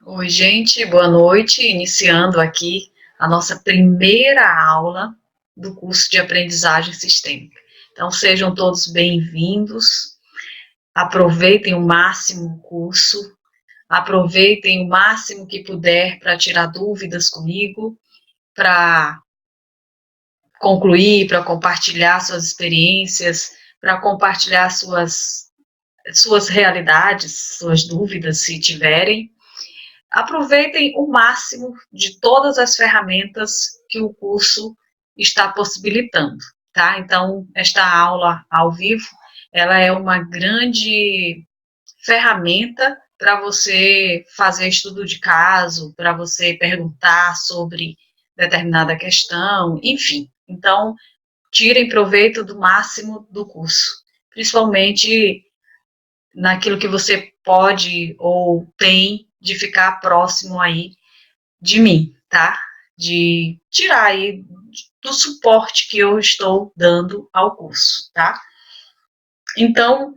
Oi, gente, boa noite. Iniciando aqui a nossa primeira aula do curso de aprendizagem sistêmica. Então, sejam todos bem-vindos. Aproveitem o máximo o curso, aproveitem o máximo que puder para tirar dúvidas comigo, para concluir, para compartilhar suas experiências, para compartilhar suas realidades, suas dúvidas, se tiverem. Aproveitem o máximo de todas as ferramentas que o curso está possibilitando, tá? Então, esta aula ao vivo, ela é uma grande ferramenta para você fazer estudo de caso, para você perguntar sobre determinada questão, enfim. Então, tirem proveito do máximo do curso, principalmente naquilo que você pode ou tem de ficar próximo aí de mim, tá? De tirar aí do suporte que eu estou dando ao curso, tá? Então,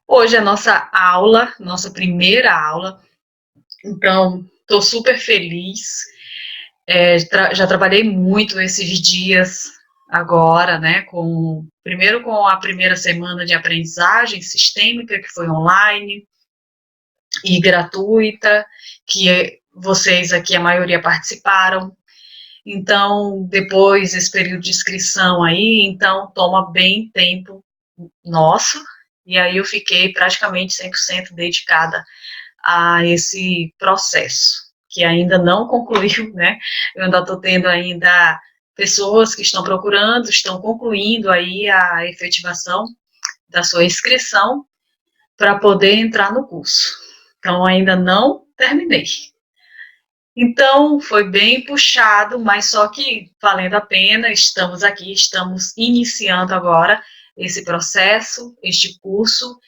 hoje é a nossa aula, nossa primeira aula, então estou super feliz. Já trabalhei muito esses dias agora, né? Primeiro com a primeira semana de aprendizagem sistêmica, que foi online e gratuita, que vocês aqui, a maioria, participaram. Então, depois esse período de inscrição aí, então toma bem tempo nosso, e aí eu fiquei praticamente 100% dedicada a esse processo, que ainda não concluiu, né? Eu ainda estou tendo ainda pessoas que estão procurando, estão concluindo aí a efetivação da sua inscrição para poder entrar no curso. Então, ainda não terminei. Então, foi bem puxado, mas só que valendo a pena, estamos aqui, estamos iniciando agora esse processo, este curso,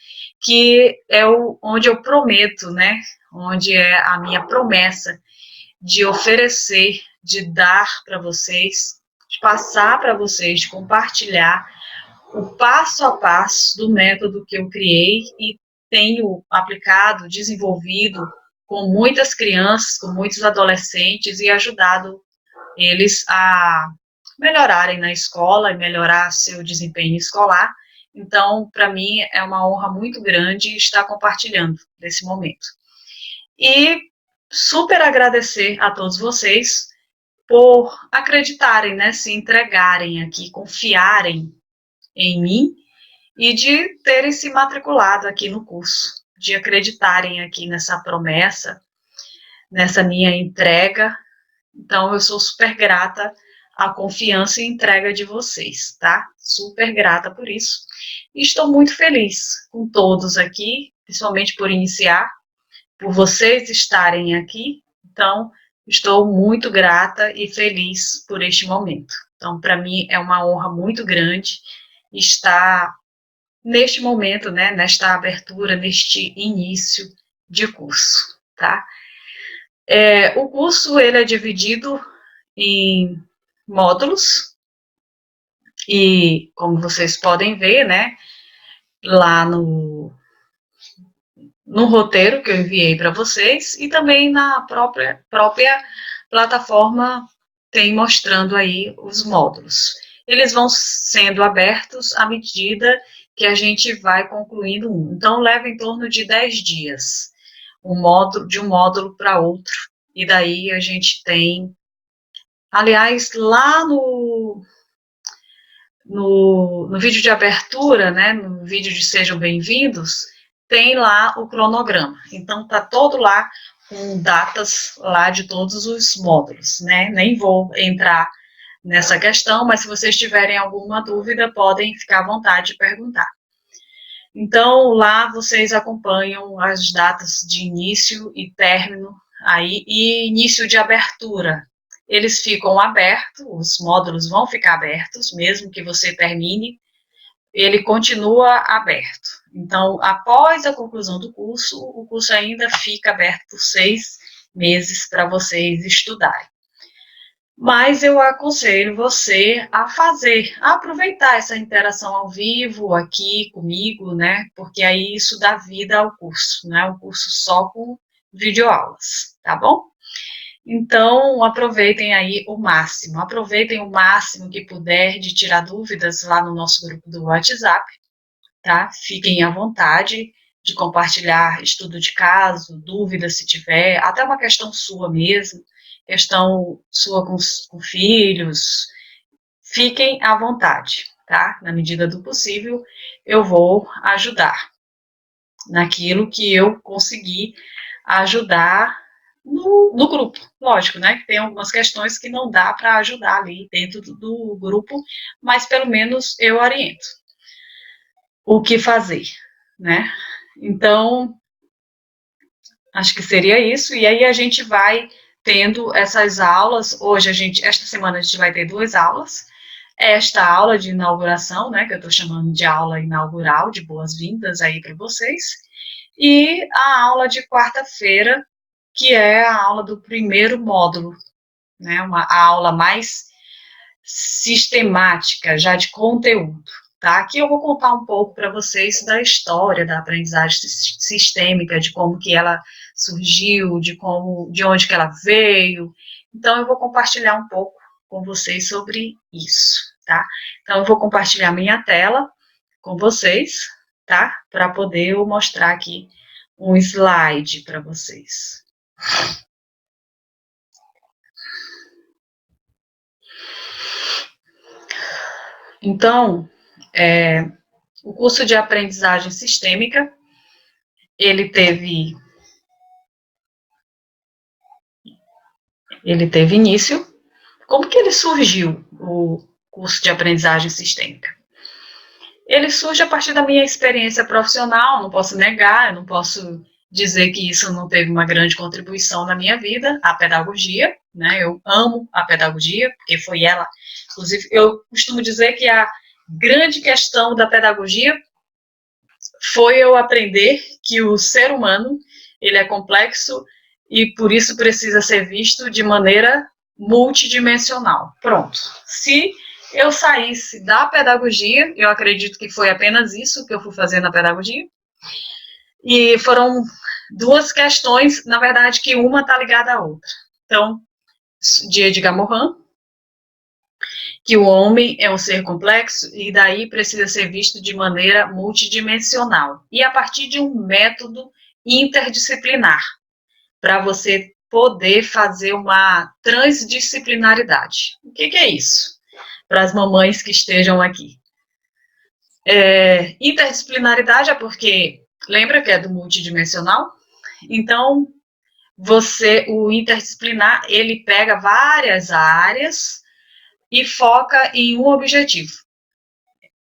que é onde eu prometo, né? Onde é a minha promessa de oferecer, de dar para vocês, de passar para vocês, de compartilhar o passo a passo do método que eu criei e tenho aplicado, desenvolvido com muitas crianças, com muitos adolescentes e ajudado eles a melhorarem na escola e melhorar seu desempenho escolar. Então, para mim, é uma honra muito grande estar compartilhando nesse momento. E super agradecer a todos vocês por acreditarem, né, se entregarem aqui, confiarem em mim e de terem se matriculado aqui no curso, de acreditarem aqui nessa promessa, nessa minha entrega. Então, eu sou super grata à confiança e entrega de vocês, tá? Super grata por isso. E estou muito feliz com todos aqui, principalmente por iniciar, por vocês estarem aqui. Então, estou muito grata e feliz por este momento. Então, para mim, é uma honra muito grande estar neste momento, né, nesta abertura, neste início de curso, tá? O curso, ele é dividido em módulos, e como vocês podem ver, né, lá no roteiro que eu enviei para vocês, e também na própria plataforma tem mostrando aí os módulos. Eles vão sendo abertos à medida que a gente vai concluindo um. Então, leva em torno de 10 dias, de um módulo para outro. E daí a gente tem, aliás, lá no vídeo de abertura, né, no vídeo de Sejam Bem-vindos, tem lá o cronograma. Então, tá todo lá com datas lá de todos os módulos, né? Nem vou entrar nessa questão, mas se vocês tiverem alguma dúvida, podem ficar à vontade de perguntar. Então, lá vocês acompanham as datas de início e término aí, e início de abertura. Eles ficam abertos, os módulos vão ficar abertos, mesmo que você termine, ele continua aberto. Então, após a conclusão do curso, o curso ainda fica aberto por 6 meses para vocês estudarem. Mas eu aconselho você a aproveitar essa interação ao vivo aqui comigo, né? Porque aí isso dá vida ao curso, não é um curso só com videoaulas. tá bom? Então, aproveitem o máximo que puder de tirar dúvidas lá no nosso grupo do WhatsApp, tá? Fiquem à vontade de compartilhar estudo de caso, dúvidas se tiver, até uma questão sua mesmo, questão sua com filhos, fiquem à vontade, tá? Na medida do possível, eu vou ajudar naquilo que eu conseguir ajudar no grupo. Lógico, né? Tem algumas questões que não dá para ajudar ali dentro do grupo, mas pelo menos eu oriento o que fazer, né? Então, acho que seria isso. E aí a gente vai tendo essas aulas. Esta semana a gente vai ter 2 aulas. Esta aula de inauguração, né, que eu estou chamando de aula inaugural, de boas-vindas aí para vocês, e a aula de quarta-feira, que é a aula do primeiro módulo, né, a aula mais sistemática, já de conteúdo, tá? Aqui eu vou contar um pouco para vocês da história da aprendizagem sistêmica, de como que ela surgiu, de onde que ela veio. Então, eu vou compartilhar um pouco com vocês sobre isso, tá? Então, eu vou compartilhar minha tela com vocês, tá? Para poder eu mostrar aqui um slide para vocês. Então, o curso de aprendizagem sistêmica, ele teve início. Como que ele surgiu, o curso de aprendizagem sistêmica? Ele surge a partir da minha experiência profissional, não posso negar, eu não posso dizer que isso não teve uma grande contribuição na minha vida, a pedagogia, né? Eu amo a pedagogia, porque foi ela, inclusive, eu costumo dizer que a grande questão da pedagogia foi eu aprender que o ser humano, ele é complexo e por isso precisa ser visto de maneira multidimensional. Pronto. Se eu saísse da pedagogia, eu acredito que foi apenas isso que eu fui fazer na pedagogia, e foram 2 questões, na verdade, que uma está ligada à outra. Então, de Edgar Morin, que o homem é um ser complexo e daí precisa ser visto de maneira multidimensional, e a partir de um método interdisciplinar, para você poder fazer uma transdisciplinaridade. O que é isso? Para as mamães que estejam aqui. Interdisciplinaridade é porque, lembra que é do multidimensional? Então, o interdisciplinar, ele pega várias áreas e foca em um objetivo.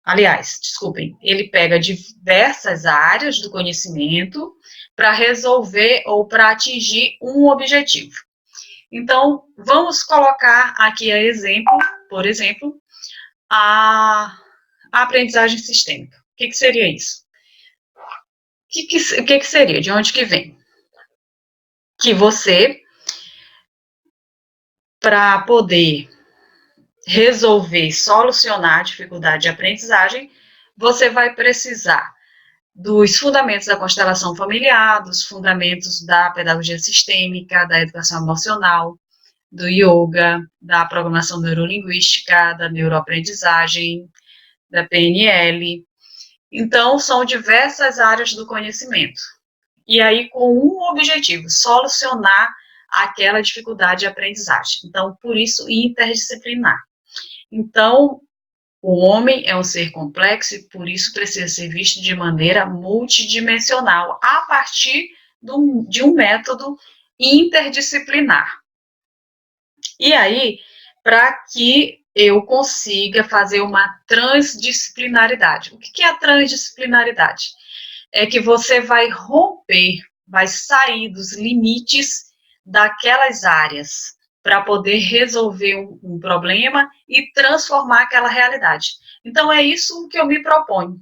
Aliás, desculpem, ele pega diversas áreas do conhecimento para resolver ou para atingir um objetivo. Então, vamos colocar aqui a exemplo, por exemplo, a aprendizagem sistêmica. O que seria isso? O que seria? De onde que vem? Que você, para poder resolver, solucionar a dificuldade de aprendizagem, você vai precisar dos fundamentos da constelação familiar, dos fundamentos da pedagogia sistêmica, da educação emocional, do yoga, da programação neurolinguística, da neuroaprendizagem, da PNL. Então, são diversas áreas do conhecimento. E aí, com um objetivo, solucionar aquela dificuldade de aprendizagem. Então, por isso, interdisciplinar. Então, o homem é um ser complexo e por isso precisa ser visto de maneira multidimensional, a partir de um método interdisciplinar. E aí, para que eu consiga fazer uma transdisciplinaridade. O que é a transdisciplinaridade? É que você vai romper, vai sair dos limites daquelas áreas para poder resolver um problema e transformar aquela realidade. Então, é isso que eu me proponho.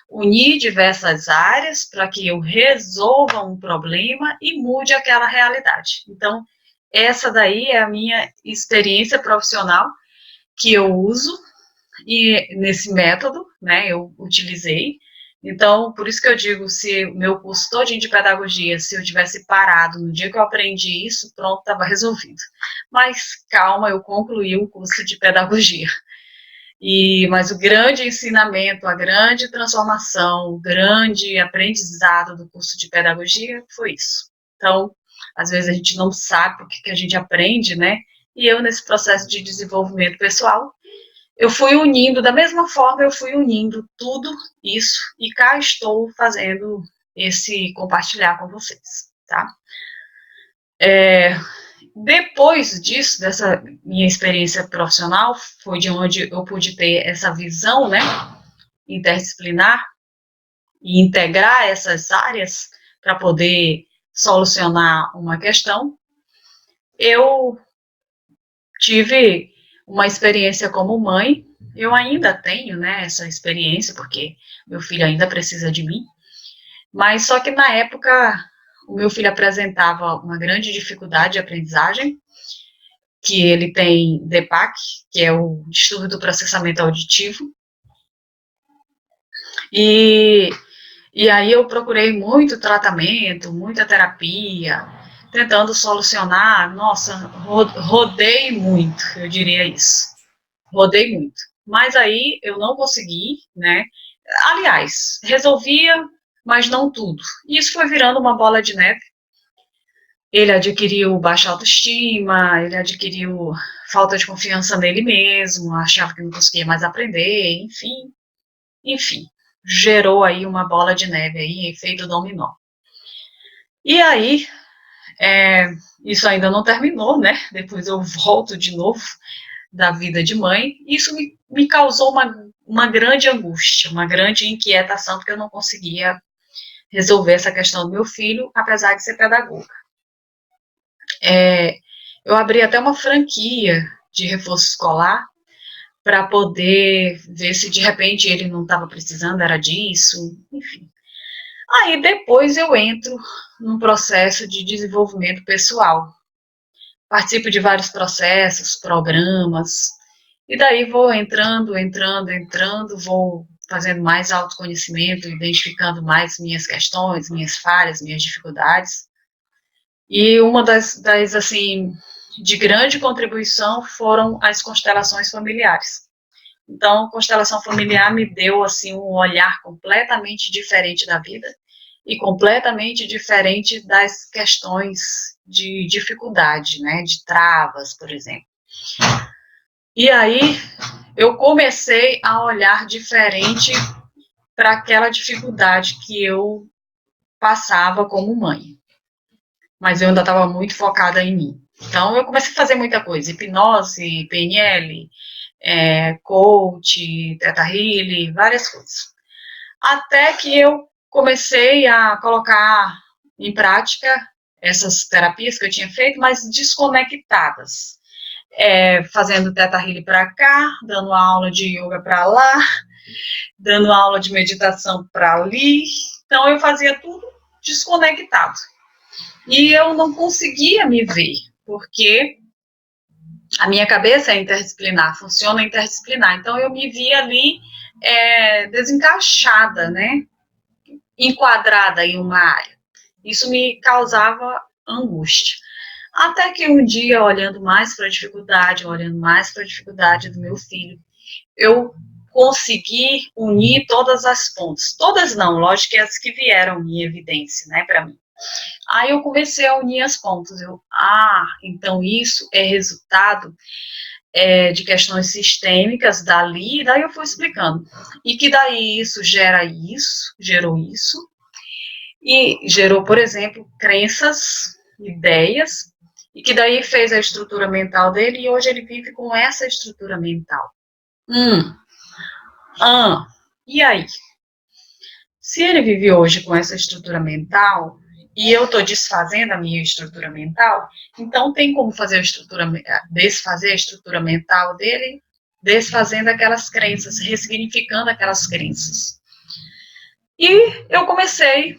Unir diversas áreas para que eu resolva um problema e mude aquela realidade. Então, essa daí é a minha experiência profissional que eu uso e nesse método, né, eu utilizei. Então, por isso que eu digo, se o meu curso todinho de pedagogia, se eu tivesse parado no dia que eu aprendi isso, pronto, estava resolvido. Mas calma, eu concluí o curso de pedagogia. Mas o grande ensinamento, a grande transformação, o grande aprendizado do curso de pedagogia foi isso. Então, às vezes a gente não sabe o que a gente aprende, né? E eu, nesse processo de desenvolvimento pessoal, eu fui unindo, da mesma forma, eu fui unindo tudo isso e cá estou fazendo esse compartilhar com vocês, tá? Depois disso, dessa minha experiência profissional, foi de onde eu pude ter essa visão, né, interdisciplinar e integrar essas áreas para poder solucionar uma questão. Eu tive uma experiência como mãe, eu ainda tenho, né, essa experiência, porque meu filho ainda precisa de mim, mas só que na época o meu filho apresentava uma grande dificuldade de aprendizagem, que ele tem DPAC, que é o distúrbio do processamento auditivo, e aí eu procurei muito tratamento, muita terapia, tentando solucionar, nossa, rodei muito, eu diria isso, rodei muito. Mas aí eu não consegui, né? Aliás, resolvia, mas não tudo. E isso foi virando uma bola de neve. Ele adquiriu baixa autoestima, ele adquiriu falta de confiança nele mesmo, achava que não conseguia mais aprender, enfim, gerou aí uma bola de neve aí, efeito dominó. E aí, isso ainda não terminou, né? Depois eu volto de novo da vida de mãe. Isso me causou uma grande angústia, uma grande inquietação, porque eu não conseguia resolver essa questão do meu filho, apesar de ser pedagoga. Eu abri até uma franquia de reforço escolar para poder ver se de repente ele não estava precisando, era disso, enfim. Aí depois eu entro num processo de desenvolvimento pessoal. Participo de vários processos, programas, e daí vou entrando, vou fazendo mais autoconhecimento, identificando mais minhas questões, minhas falhas, minhas dificuldades. E uma das assim, de grande contribuição foram as constelações familiares. Então, a constelação familiar me deu, assim, um olhar completamente diferente da vida e completamente diferente das questões de dificuldade, né, de travas, por exemplo. E aí, eu comecei a olhar diferente para aquela dificuldade que eu passava como mãe. Mas eu ainda estava muito focada em mim. Então, eu comecei a fazer muita coisa, hipnose, PNL, coach, Theta Healing, várias coisas. Até que eu comecei a colocar em prática essas terapias que eu tinha feito, mas desconectadas. Fazendo Theta Healing para cá, dando aula de yoga para lá, dando aula de meditação para ali. Então, eu fazia tudo desconectado. E eu não conseguia me ver, porque a minha cabeça é interdisciplinar, funciona interdisciplinar. Então, eu me via ali desencaixada, né? Enquadrada em uma área. Isso me causava angústia. Até que um dia, olhando mais para a dificuldade do meu filho, eu consegui unir todas as pontas. Todas não, lógico que as que vieram em evidência, né, para mim. Aí eu comecei a unir as pontas. Então isso é resultado de questões sistêmicas dali, e daí eu fui explicando. E que daí isso gerou isso, e gerou, por exemplo, crenças, ideias, e que daí fez a estrutura mental dele, e hoje ele vive com essa estrutura mental. E aí? Se ele vive hoje com essa estrutura mental, e eu estou desfazendo a minha estrutura mental, então tem como desfazer a estrutura mental dele, desfazendo aquelas crenças, ressignificando aquelas crenças. E eu comecei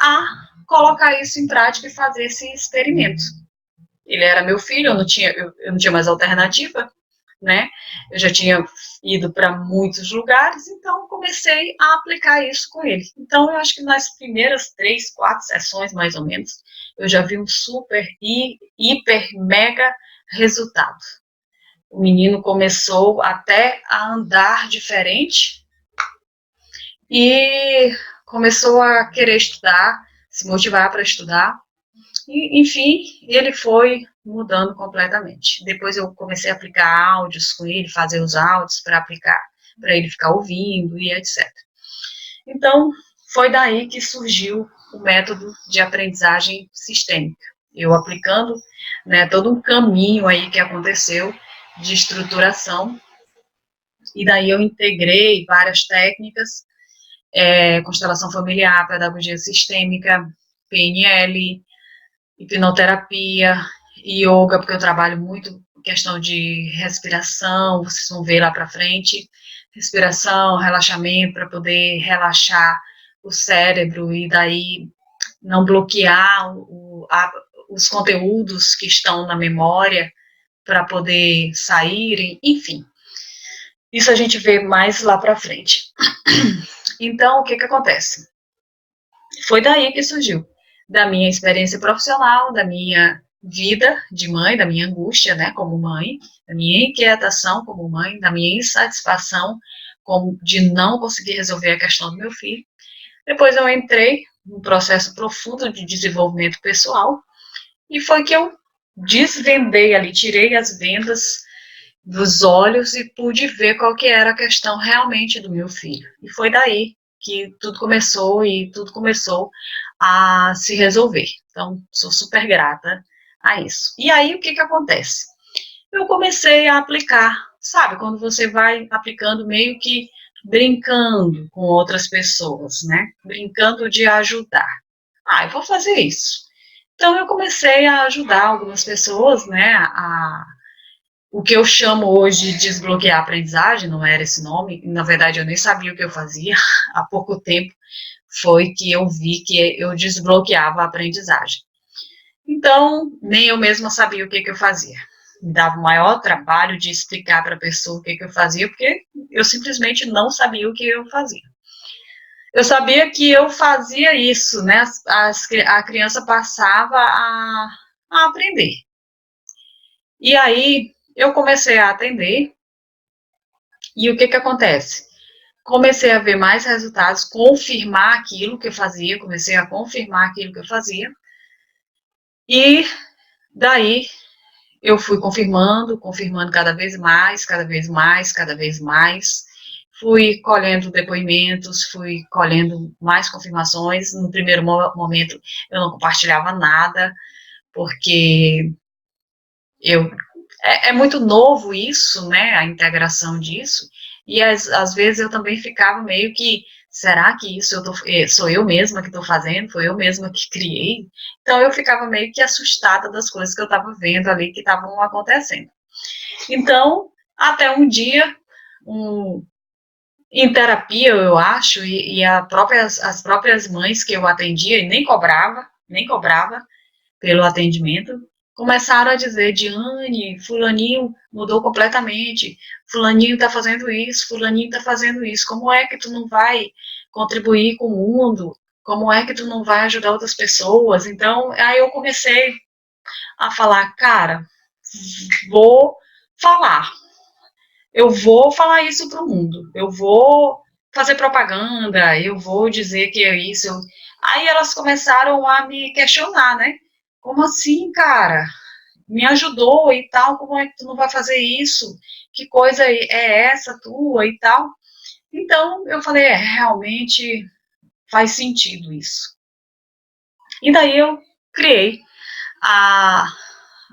a colocar isso em prática e fazer esse experimento. Ele era meu filho, eu não tinha mais alternativa, né? Eu já tinha ido para muitos lugares, então comecei a aplicar isso com ele. Então, eu acho que nas primeiras 3, 4 sessões, mais ou menos, eu já vi um super, hiper, mega resultado. O menino começou até a andar diferente e começou a querer estudar, se motivar para estudar. E, enfim, ele foi mudando completamente. Depois eu comecei a aplicar áudios com ele, fazer os áudios para aplicar, para ele ficar ouvindo e etc. Então, foi daí que surgiu o método de aprendizagem sistêmica. Eu aplicando, né, todo um caminho aí que aconteceu de estruturação, e daí eu integrei várias técnicas, constelação familiar, pedagogia sistêmica, PNL, hipnoterapia, yoga, porque eu trabalho muito questão de respiração, vocês vão ver lá para frente, respiração, relaxamento, para poder relaxar o cérebro e daí não bloquear os conteúdos que estão na memória para poder saírem, enfim. Isso a gente vê mais lá para frente. Então, o que acontece? Foi daí que surgiu, da minha experiência profissional, da minha vida de mãe, da minha angústia, né, como mãe, da minha inquietação como mãe, da minha insatisfação de não conseguir resolver a questão do meu filho. Depois eu entrei num processo profundo de desenvolvimento pessoal e foi que eu desvendei ali, tirei as vendas dos olhos e pude ver qual que era a questão realmente do meu filho. E foi daí que tudo começou a se resolver. Então, sou super grata a isso. E aí, o que acontece? Eu comecei a aplicar, sabe, quando você vai aplicando meio que brincando com outras pessoas, né? Brincando de ajudar. Eu vou fazer isso. Então, eu comecei a ajudar algumas pessoas, né, o que eu chamo hoje de desbloquear a aprendizagem, não era esse nome, na verdade eu nem sabia o que eu fazia, há pouco tempo foi que eu vi que eu desbloqueava a aprendizagem. Então, nem eu mesma sabia o que eu fazia. Me dava o maior trabalho de explicar para a pessoa o que eu fazia, porque eu simplesmente não sabia o que eu fazia. Eu sabia que eu fazia isso, né? A criança passava a aprender. E aí, eu comecei a atender, e o que acontece? Comecei a ver mais resultados, confirmar aquilo que eu fazia, comecei a confirmar aquilo que eu fazia, e daí eu fui confirmando cada vez mais, cada vez mais, cada vez mais, fui colhendo depoimentos, fui colhendo mais confirmações. No primeiro momento eu não compartilhava nada, porque é muito novo isso, né, a integração disso, e às vezes eu também ficava meio que, será que isso sou eu mesma que estou fazendo, foi eu mesma que criei? Então eu ficava meio que assustada das coisas que eu estava vendo ali que estavam acontecendo. Então, até um dia, em terapia, eu acho, e as próprias mães que eu atendia, e nem cobrava pelo atendimento, começaram a dizer, Diane, fulaninho mudou completamente, fulaninho está fazendo isso, fulaninho está fazendo isso, como é que tu não vai contribuir com o mundo? Como é que tu não vai ajudar outras pessoas? Então, aí eu comecei a falar, cara, vou falar, eu vou falar isso para o mundo, eu vou fazer propaganda, eu vou dizer que é isso. Aí elas começaram a me questionar, né? Como assim, cara? Me ajudou e tal, como é que tu não vai fazer isso? Que coisa é essa tua e tal? Então, eu falei, realmente faz sentido isso. E daí eu criei a,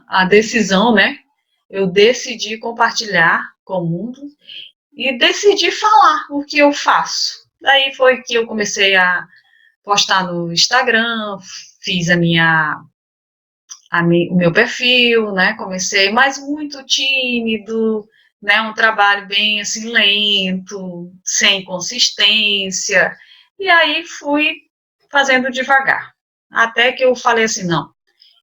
a decisão, né? Eu decidi compartilhar com o mundo e decidi falar o que eu faço. Daí foi que eu comecei a postar no Instagram, fiz o meu perfil, né? Comecei, mas muito tímido, né? Um trabalho bem assim lento, sem consistência. E aí fui fazendo devagar, até que eu falei assim, não,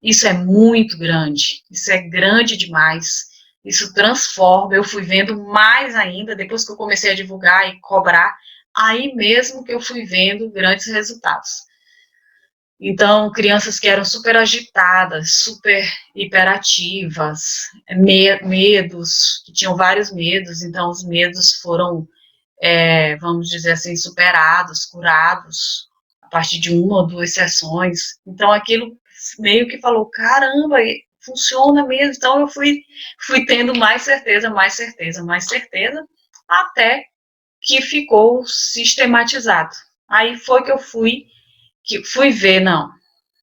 isso é muito grande, isso é grande demais. isso transforma. Eu fui vendo mais ainda, depois que eu comecei a divulgar e cobrar, aí mesmo que eu fui vendo grandes resultados. Então, crianças que eram super agitadas, super hiperativas, medos, que tinham vários medos, então os medos foram, vamos dizer assim, superados, curados, a partir de uma ou duas sessões. Então, aquilo meio que falou, caramba, funciona mesmo. Então, eu fui tendo mais certeza, mais certeza, mais certeza, até que ficou sistematizado. Aí foi que eu fui ver, não,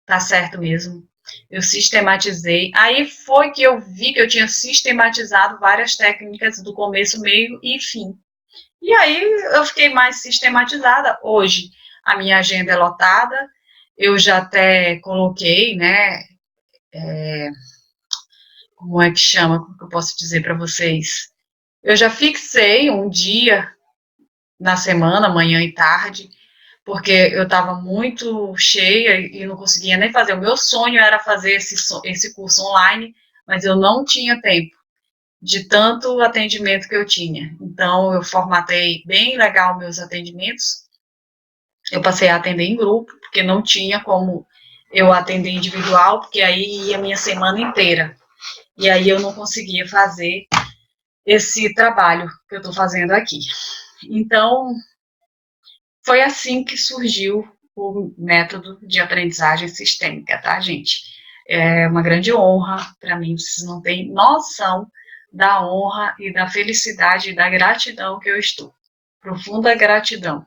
tá certo mesmo. Eu sistematizei. Aí foi que eu vi que eu tinha sistematizado várias técnicas do começo, meio e fim. E aí eu fiquei mais sistematizada. Hoje a minha agenda é lotada. Eu já até coloquei, né? Como é que chama? Como que eu posso dizer para vocês? Eu já fixei um dia na semana, manhã e tarde, porque eu estava muito cheia e não conseguia nem fazer. O meu sonho era fazer esse curso online, mas eu não tinha tempo de tanto atendimento que eu tinha. Então, eu formatei bem legal meus atendimentos. Eu passei a atender em grupo, porque não tinha como eu atender individual, porque aí ia a minha semana inteira. E aí eu não conseguia fazer esse trabalho que eu estou fazendo aqui. Então, foi assim que surgiu o método de aprendizagem sistêmica, tá, gente? É uma grande honra para mim, vocês não têm noção da honra e da felicidade e da gratidão que eu estou. Profunda gratidão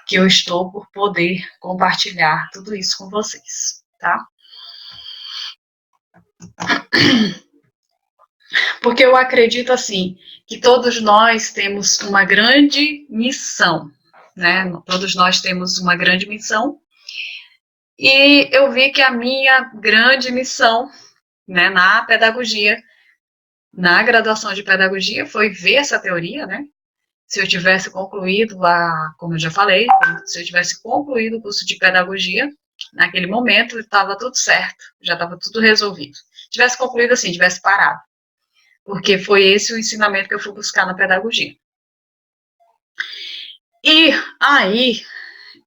que eu estou por poder compartilhar tudo isso com vocês, tá? Porque eu acredito, assim, que todos nós temos uma grande missão, né? Todos nós temos uma grande missão. E eu vi que a minha grande missão, né, na pedagogia, na graduação de pedagogia, foi ver essa teoria, né? Se eu tivesse concluído, como eu já falei, se eu tivesse concluído o curso de pedagogia, naquele momento estava tudo certo, já estava tudo resolvido. Tivesse concluído assim, tivesse parado, porque foi esse o ensinamento que eu fui buscar na pedagogia. E aí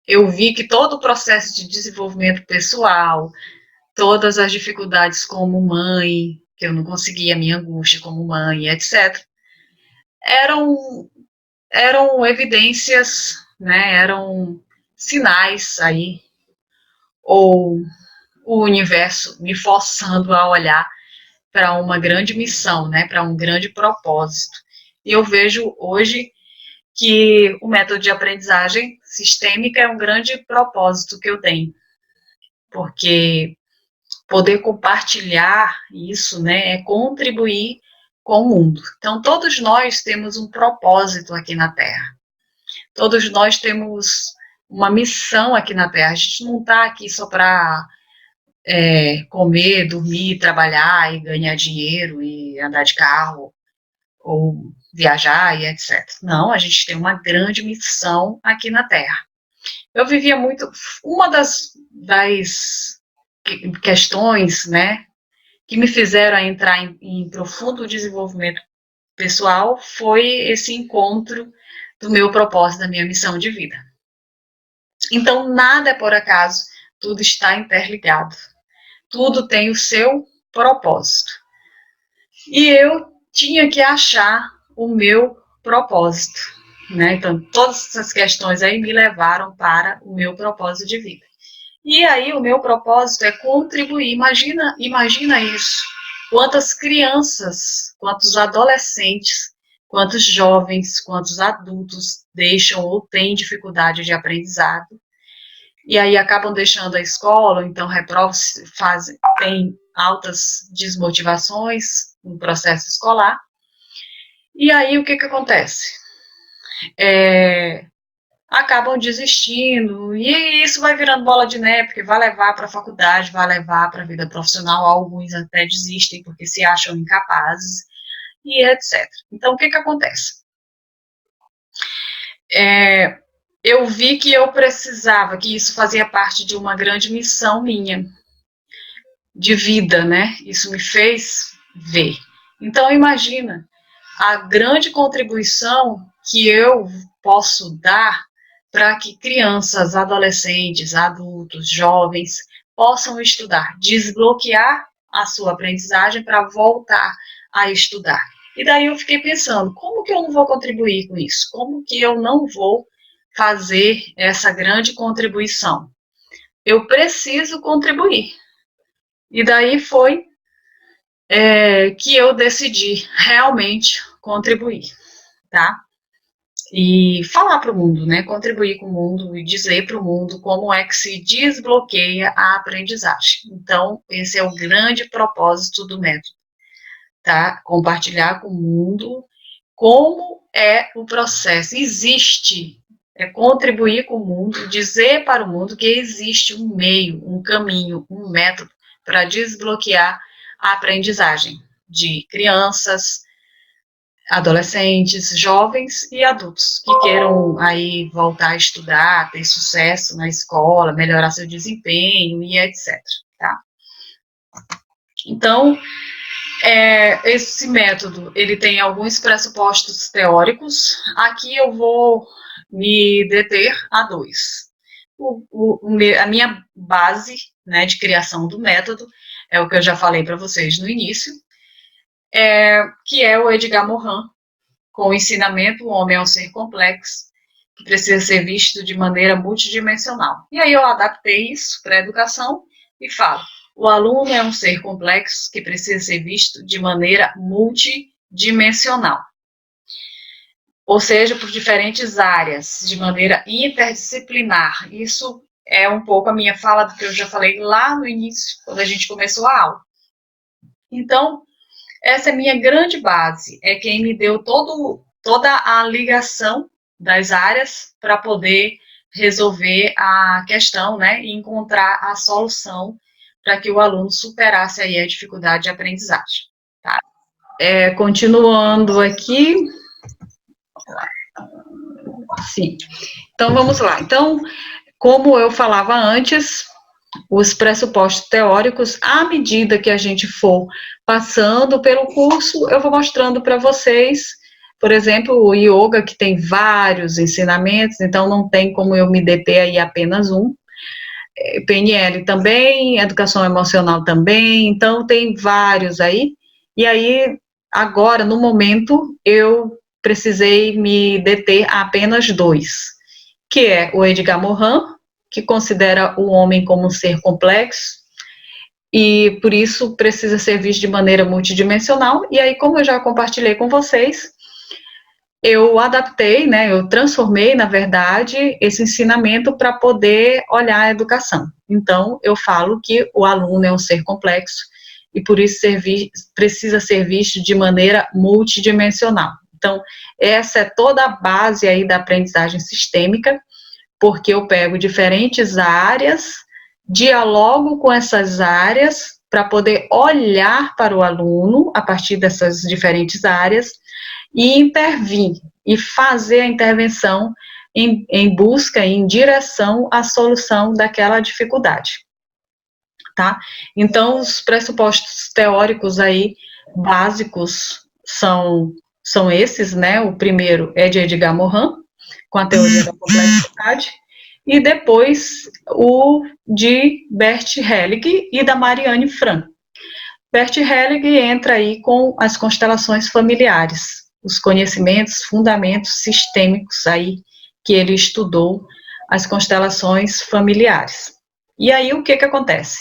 eu vi que todo o processo de desenvolvimento pessoal, todas as dificuldades como mãe, que eu não conseguia, a minha angústia como mãe, etc., eram, eram evidências, né, eram sinais aí, ou o universo me forçando a olhar para uma grande missão, né, para um grande propósito. E eu vejo hoje que o método de aprendizagem sistêmica é um grande propósito que eu tenho, porque poder compartilhar isso, né, é contribuir com o mundo. Então, todos nós temos um propósito aqui na Terra. Todos nós temos uma missão aqui na Terra. A gente não está aqui só para comer, dormir, trabalhar e ganhar dinheiro e andar de carro ou viajar e etc. Não, a gente tem uma grande missão aqui na Terra. Eu vivia muito... Uma das questões, né, que me fizeram entrar em profundo desenvolvimento pessoal foi esse encontro do meu propósito, da minha missão de vida. Então, nada é por acaso, tudo está interligado. Tudo tem o seu propósito. E eu tinha que achar o meu propósito, né? Então, todas essas questões aí me levaram para o meu propósito de vida. E aí o meu propósito é contribuir. Imagina isso. Quantas crianças, quantos adolescentes, quantos jovens, quantos adultos deixam ou têm dificuldade de aprendizado e aí acabam deixando a escola, então reprovam, têm altas desmotivações no processo escolar. E aí o que acontece? Acabam desistindo, e isso vai virando bola de neve, porque vai levar para a faculdade, vai levar para a vida profissional, alguns até desistem porque se acham incapazes, e etc. Então, o que acontece? Eu vi que eu precisava, que isso fazia parte de uma grande missão minha, de vida, né? Isso me fez ver Então, imagina a grande contribuição que eu posso dar para que crianças, adolescentes, adultos, jovens possam estudar, desbloquear a sua aprendizagem para voltar a estudar. E daí eu fiquei pensando, como que eu não vou contribuir com isso? Como que eu não vou fazer essa grande contribuição? Eu preciso contribuir. E daí foi que eu decidi realmente contribuir, tá? E falar para o mundo, né? Contribuir com o mundo e dizer para o mundo como é que se desbloqueia a aprendizagem. Então, esse é o grande propósito do método, tá? Compartilhar com o mundo como é o processo. Existe, contribuir com o mundo, dizer para o mundo que existe um meio, um caminho, um método para desbloquear a aprendizagem de crianças, adolescentes, jovens e adultos que queiram aí voltar a estudar, ter sucesso na escola, melhorar seu desempenho e etc. Tá? Então, esse método, ele tem alguns pressupostos teóricos. Aqui eu vou me deter a dois. A minha base, né, de criação do método é o que eu já falei para vocês no início, que é o Edgar Morin, com o ensinamento, o homem é um ser complexo, que precisa ser visto de maneira multidimensional. E aí eu adaptei isso para a educação e falo, o aluno é um ser complexo que precisa ser visto de maneira multidimensional. Ou seja, por diferentes áreas, de maneira interdisciplinar. Isso é um pouco a minha fala do que eu já falei lá no início, quando a gente começou a aula. Então, essa é a minha grande base, é quem me deu toda a ligação das áreas para poder resolver a questão, né, e encontrar a solução para que o aluno superasse aí a dificuldade de aprendizagem. Tá? Continuando aqui. Sim. Então, vamos lá. Então, como eu falava antes, os pressupostos teóricos, à medida que a gente for passando pelo curso, eu vou mostrando para vocês, por exemplo, o yoga, que tem vários ensinamentos, então não tem como eu me deter aí apenas um. PNL também, educação emocional também, então tem vários aí. E aí, agora, no momento, eu precisei me deter a apenas dois, que é o Edgar Morin, que considera o homem como um ser complexo, e por isso precisa ser visto de maneira multidimensional, e aí, como eu já compartilhei com vocês, eu adaptei, né, eu transformei, na verdade, esse ensinamento para poder olhar a educação. Então, eu falo que o aluno é um ser complexo, e por isso precisa ser visto de maneira multidimensional. Então, essa é toda a base aí da aprendizagem sistêmica, porque eu pego diferentes áreas, dialogo com essas áreas para poder olhar para o aluno a partir dessas diferentes áreas e intervir e fazer a intervenção em busca, em direção à solução daquela dificuldade. Tá? Então, os pressupostos teóricos aí básicos são esses, né? O primeiro é de Edgar Morin, com a teoria da complexidade, e depois o de Bert Hellig e da Marianne Frank. Bert Hellig entra aí com as constelações familiares, os conhecimentos, fundamentos sistêmicos aí que ele estudou, as constelações familiares. E aí o que acontece?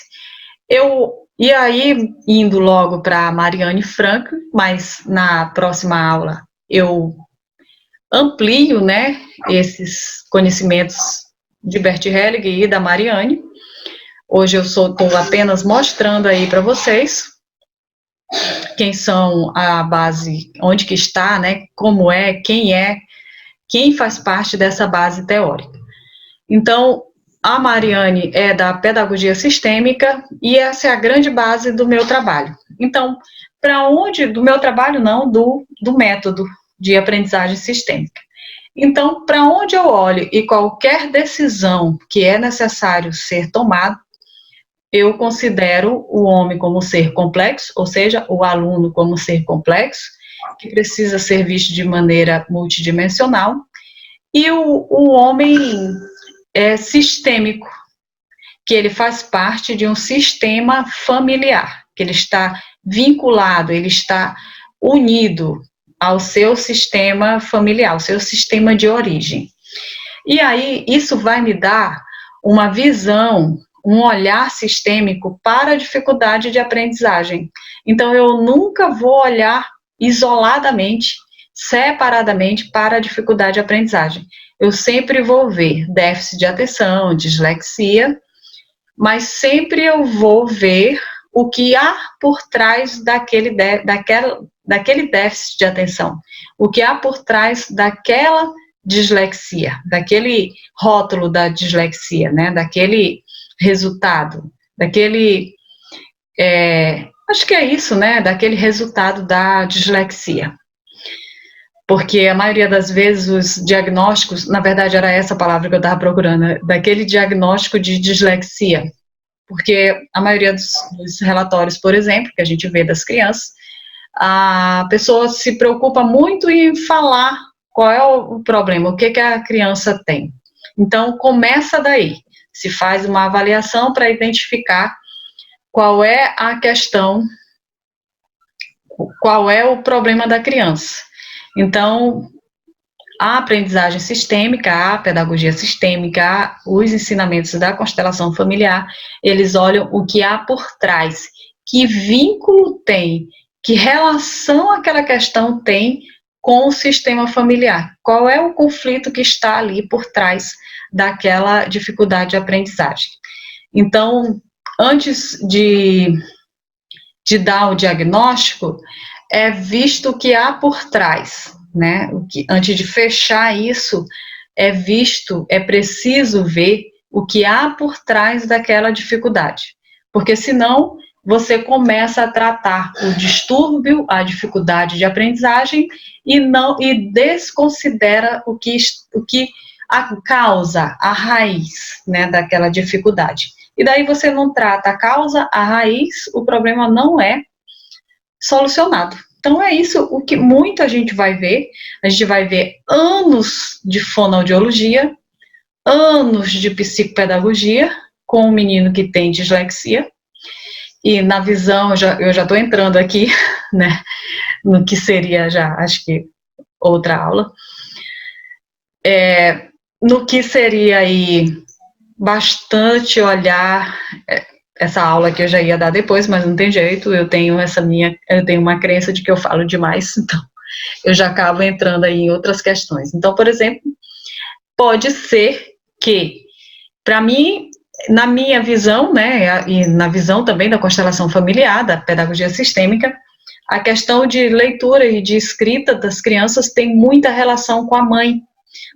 E aí, indo logo para Marianne Frank, mas na próxima aula eu amplio, né, esses conhecimentos de Bert Hellig e da Marianne. Hoje eu estou apenas mostrando aí para vocês quem são a base, onde que está, né, como é, quem faz parte dessa base teórica. Então, a Marianne é da pedagogia sistêmica e essa é a grande base do meu trabalho. Então, para onde, do meu trabalho não, do método de aprendizagem sistêmica. Então, para onde eu olho e qualquer decisão que é necessário ser tomada, eu considero o homem como ser complexo, ou seja, o aluno como ser complexo, que precisa ser visto de maneira multidimensional, e o homem é sistêmico, que ele faz parte de um sistema familiar, que ele está vinculado, ele está unido ao seu sistema familiar, ao seu sistema de origem. E aí, isso vai me dar uma visão, um olhar sistêmico para a dificuldade de aprendizagem. Então, eu nunca vou olhar isoladamente, separadamente para a dificuldade de aprendizagem. Eu sempre vou ver déficit de atenção, dislexia, mas sempre eu vou ver o que há por trás daquele déficit de atenção, o que há por trás daquela dislexia, daquele rótulo da dislexia, né, daquele resultado, daquele, acho que é isso, né, daquele resultado da dislexia. Porque a maioria das vezes os diagnósticos, na verdade era essa palavra que eu estava procurando, daquele diagnóstico de dislexia, porque a maioria dos relatórios, por exemplo, que a gente vê das crianças, a pessoa se preocupa muito em falar qual é o problema, o que a criança tem. Então, começa daí, se faz uma avaliação para identificar qual é a questão, qual é o problema da criança. Então, a aprendizagem sistêmica, a pedagogia sistêmica, os ensinamentos da constelação familiar, eles olham o que há por trás, que vínculo tem, que relação aquela questão tem com o sistema familiar, qual é o conflito que está ali por trás daquela dificuldade de aprendizagem. Então, antes de dar o diagnóstico, é visto o que há por trás, né? Antes de fechar isso, é preciso ver o que há por trás daquela dificuldade, porque senão você começa a tratar o distúrbio, a dificuldade de aprendizagem e desconsidera o que a causa, a raiz, né, daquela dificuldade. E daí você não trata a causa, a raiz, o problema não é solucionado. Então é isso o que muita gente vai ver. A gente vai ver anos de fonoaudiologia, anos de psicopedagogia com um menino que tem dislexia. E na visão, eu já estou entrando aqui, né, no que seria já, acho que outra aula, no que seria aí bastante olhar, essa aula que eu já ia dar depois, mas não tem jeito, eu tenho uma crença de que eu falo demais, então eu já acabo entrando aí em outras questões. Então, por exemplo, pode ser que, para mim, na minha visão, né, e na visão também da constelação familiar, da pedagogia sistêmica, a questão de leitura e de escrita das crianças tem muita relação com a mãe,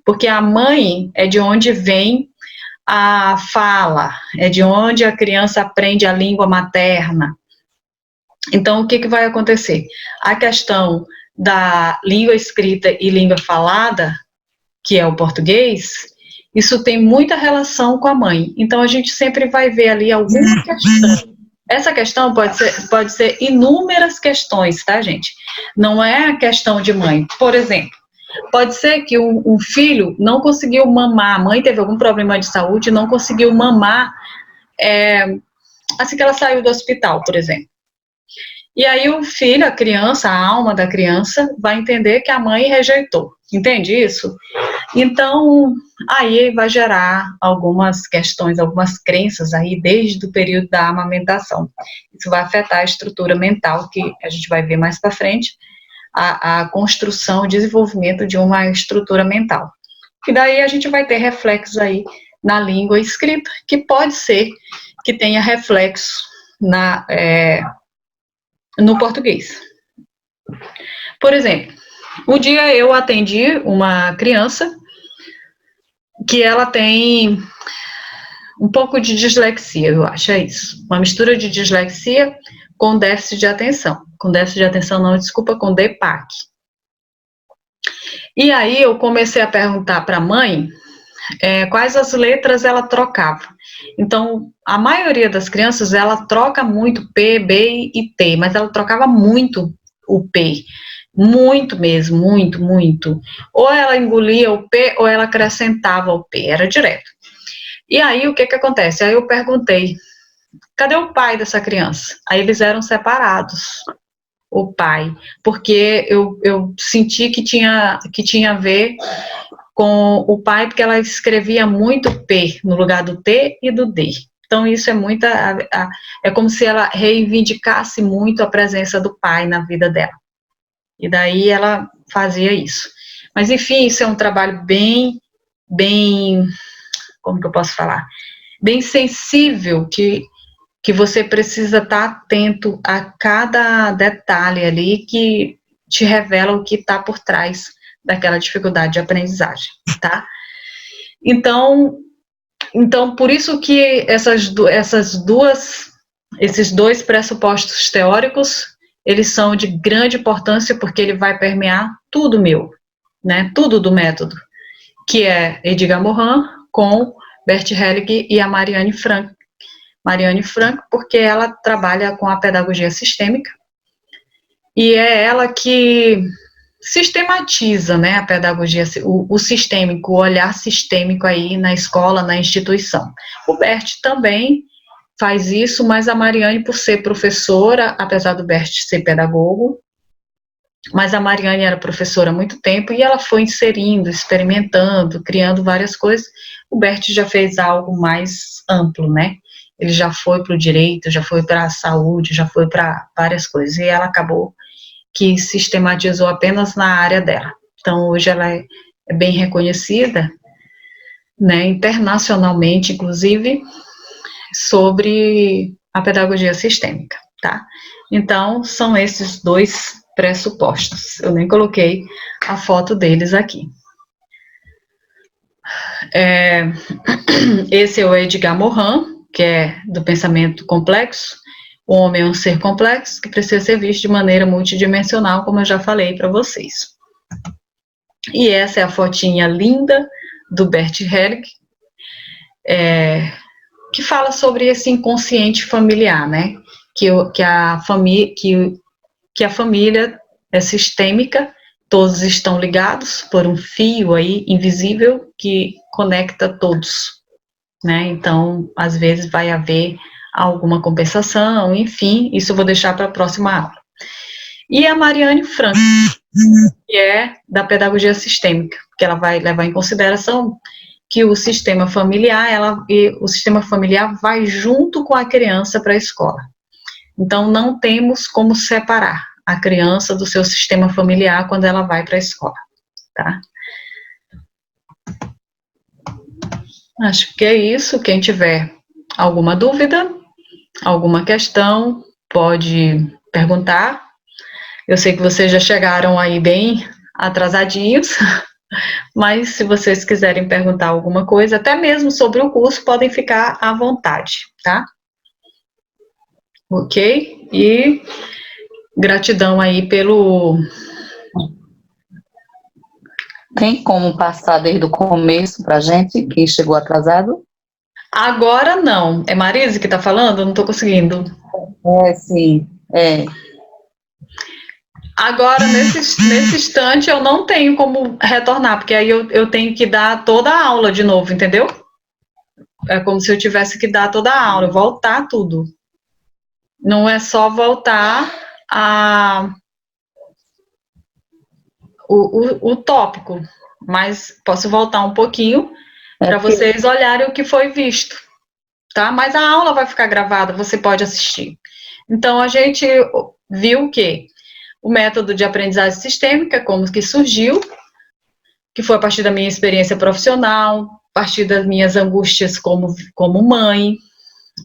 porque a mãe é de onde vem a fala, é de onde a criança aprende a língua materna. Então, o que vai acontecer? A questão da língua escrita e língua falada, que é o português, isso tem muita relação com a mãe. Então, a gente sempre vai ver ali alguma questão. Essa questão pode ser inúmeras questões, tá, gente? Não é a questão de mãe. Por exemplo, pode ser que um filho não conseguiu mamar, a mãe teve algum problema de saúde e não conseguiu mamar assim que ela saiu do hospital, por exemplo. E aí o filho, a criança, a alma da criança, vai entender que a mãe rejeitou. Entende isso? Então, aí vai gerar algumas questões, algumas crenças aí desde o período da amamentação. Isso vai afetar a estrutura mental, que a gente vai ver mais para frente, a construção, o desenvolvimento de uma estrutura mental. E daí a gente vai ter reflexos aí na língua escrita, que pode ser que tenha reflexo no português. Por exemplo, um dia eu atendi uma criança que ela tem um pouco de dislexia, eu acho, é isso. Uma mistura de dislexia com déficit de atenção. Com déficit de atenção, não, desculpa, com DPAC. E aí eu comecei a perguntar para a mãe quais as letras ela trocava. Então, a maioria das crianças, ela troca muito P, B e T, mas ela trocava muito o P. Muito mesmo, muito, muito. Ou ela engolia o P, ou ela acrescentava o P, era direto. E aí, o que acontece? Aí eu perguntei, cadê o pai dessa criança? Aí eles eram separados, o pai, porque eu senti que tinha a ver com o pai, porque ela escrevia muito P no lugar do T e do D. Então, isso é é como se ela reivindicasse muito a presença do pai na vida dela. E daí ela fazia isso. Mas, enfim, isso é um trabalho bem, como que eu posso falar? Bem sensível, que você precisa estar atento a cada detalhe ali que te revela o que está por trás daquela dificuldade de aprendizagem, tá? Então por isso que esses dois pressupostos teóricos, eles são de grande importância, porque ele vai permear tudo né? Tudo do método, que é Edgar Morin com Bert Helling e a Marianne Frank. Marianne Frank, porque ela trabalha com a pedagogia sistêmica, e é ela que sistematiza, né, a pedagogia, o sistêmico, o olhar sistêmico aí na escola, na instituição. O Bert também faz isso, mas a Marianne, por ser professora, apesar do Bert ser pedagogo, mas a Marianne era professora há muito tempo e ela foi inserindo, experimentando, criando várias coisas. O Bert já fez algo mais amplo, né? Ele já foi para o direito, já foi para a saúde, já foi para várias coisas. E ela acabou que sistematizou apenas na área dela. Então, hoje ela é bem reconhecida, né, internacionalmente, inclusive, sobre a pedagogia sistêmica, tá? Então, são esses dois pressupostos. Eu nem coloquei a foto deles aqui. Esse é o Edgar Morin, que é do pensamento complexo. O homem é um ser complexo que precisa ser visto de maneira multidimensional, como eu já falei para vocês. E essa é a fotinha linda do Bert Helling, que fala sobre esse inconsciente familiar, né? Que a família é sistêmica, todos estão ligados por um fio aí invisível que conecta todos, né? Então, às vezes vai haver alguma compensação, enfim, isso eu vou deixar para a próxima aula. E a Marianne Frank, que é da pedagogia sistêmica, que ela vai levar em consideração que o sistema familiar, o sistema familiar vai junto com a criança para a escola. Então, não temos como separar a criança do seu sistema familiar quando ela vai para a escola, tá? Acho que é isso. Quem tiver alguma dúvida, alguma questão, pode perguntar. Eu sei que vocês já chegaram aí bem atrasadinhos, mas se vocês quiserem perguntar alguma coisa, até mesmo sobre o curso, podem ficar à vontade, tá? Ok? E gratidão aí pelo... Tem como passar desde o começo pra gente, que chegou atrasado? Agora não. É Marise que tá falando? Eu não tô conseguindo. Sim, Agora, nesse instante, eu não tenho como retornar, porque aí eu tenho que dar toda a aula de novo, entendeu? É como se eu tivesse que dar toda a aula, voltar tudo. Não é só voltar o tópico, mas posso voltar um pouquinho para vocês olharem o que foi visto, tá? Mas a aula vai ficar gravada, você pode assistir. Então, a gente viu que o método de aprendizagem sistêmica, como que surgiu, que foi a partir da minha experiência profissional, a partir das minhas angústias como mãe,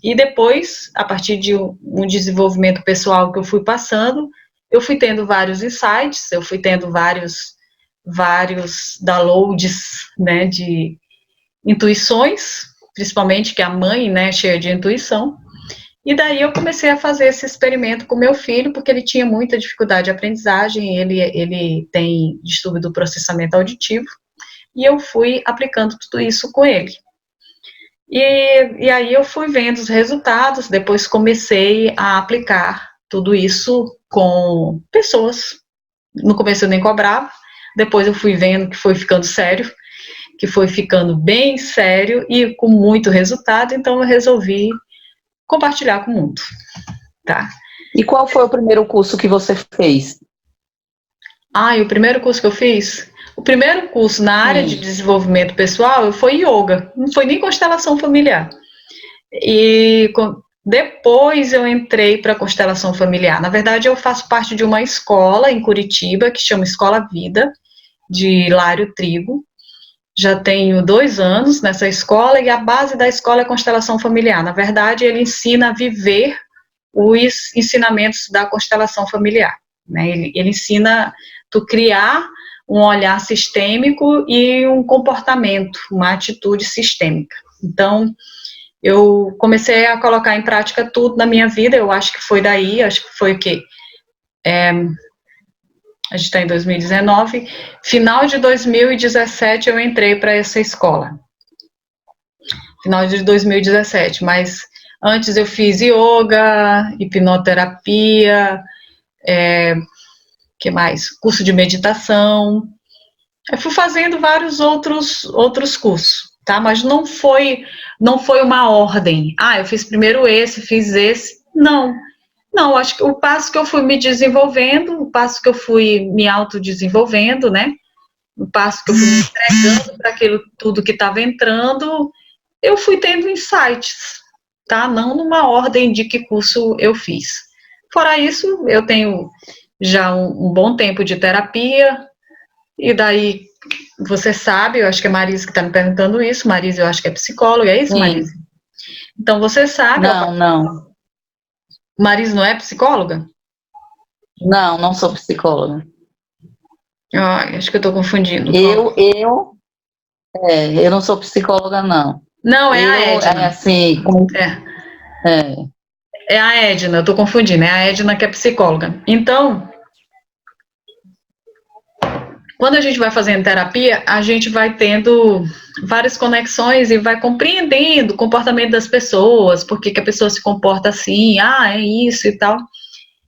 e depois, a partir de um desenvolvimento pessoal que eu fui passando, eu fui tendo vários insights, eu fui tendo vários downloads, né, de intuições, principalmente que a mãe, né, cheia de intuição. E daí eu comecei a fazer esse experimento com meu filho, porque ele tinha muita dificuldade de aprendizagem, ele tem distúrbio do processamento auditivo, e eu fui aplicando tudo isso com ele. E aí eu fui vendo os resultados, depois comecei a aplicar tudo isso com pessoas. No começo eu nem cobrava, depois eu fui vendo que foi ficando sério, que foi ficando bem sério e com muito resultado, então eu resolvi compartilhar com o mundo, tá? E qual foi o primeiro curso que você fez? E o primeiro curso que eu fiz? O primeiro curso na área de desenvolvimento pessoal foi yoga, não foi nem constelação familiar. E depois eu entrei para a constelação familiar. Na verdade, eu faço parte de uma escola em Curitiba, que chama Escola Vida, de Hilário Trigo. Já tenho 2 anos nessa escola, e a base da escola é constelação familiar. Na verdade, ele ensina a viver os ensinamentos da constelação familiar, né? Ele ensina tu criar um olhar sistêmico e um comportamento, uma atitude sistêmica. Então, eu comecei a colocar em prática tudo na minha vida, eu acho que foi daí, acho que foi o quê? A gente está em 2019, final de 2017 eu entrei para essa escola. Final de 2017, mas antes eu fiz yoga, hipnoterapia, que mais? Curso de meditação. Eu fui fazendo vários outros cursos, tá? Mas não foi uma ordem. Eu fiz primeiro esse, fiz esse. Não, acho que o passo que eu fui me desenvolvendo, o passo que eu fui me autodesenvolvendo, né? O passo que eu fui me entregando para aquilo tudo que estava entrando, eu fui tendo insights, tá? Não numa ordem de que curso eu fiz. Fora isso, eu tenho já um bom tempo de terapia, e daí, você sabe, eu acho que é Marisa que está me perguntando isso, Marisa eu acho que é psicóloga, é isso, Marisa? Então, você sabe... Não. Marisa não é psicóloga? Não sou psicóloga. Acho que eu estou confundindo. Eu não sou psicóloga, não. Não, é a Edna. É assim... É a Edna, eu estou confundindo, é a Edna que é psicóloga. Então, quando a gente vai fazendo terapia, a gente vai tendo várias conexões e vai compreendendo o comportamento das pessoas, por que a pessoa se comporta assim, é isso e tal.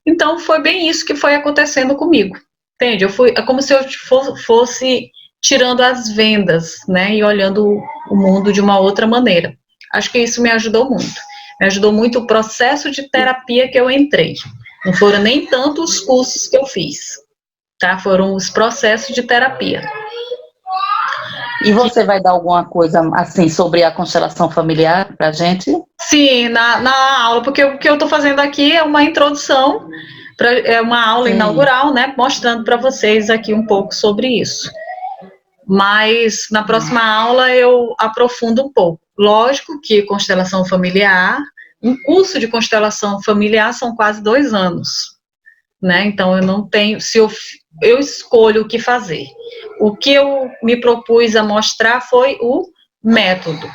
Então, foi bem isso que foi acontecendo comigo, entende? É como se eu fosse tirando as vendas, né, e olhando o mundo de uma outra maneira. Acho que isso me ajudou muito. Me ajudou muito o processo de terapia que eu entrei. Não foram nem tanto os cursos que eu fiz, tá? Foram os processos de terapia. E você vai dar alguma coisa, assim, sobre a constelação familiar pra gente? Sim, na aula, porque o que eu estou fazendo aqui é uma introdução, é uma aula inaugural, né, mostrando para vocês aqui um pouco sobre isso. Mas na próxima aula eu aprofundo um pouco. Lógico que constelação familiar, um curso de constelação familiar são quase 2 anos, né? Então eu não tenho, se eu escolho o que fazer. O que eu me propus a mostrar foi o método,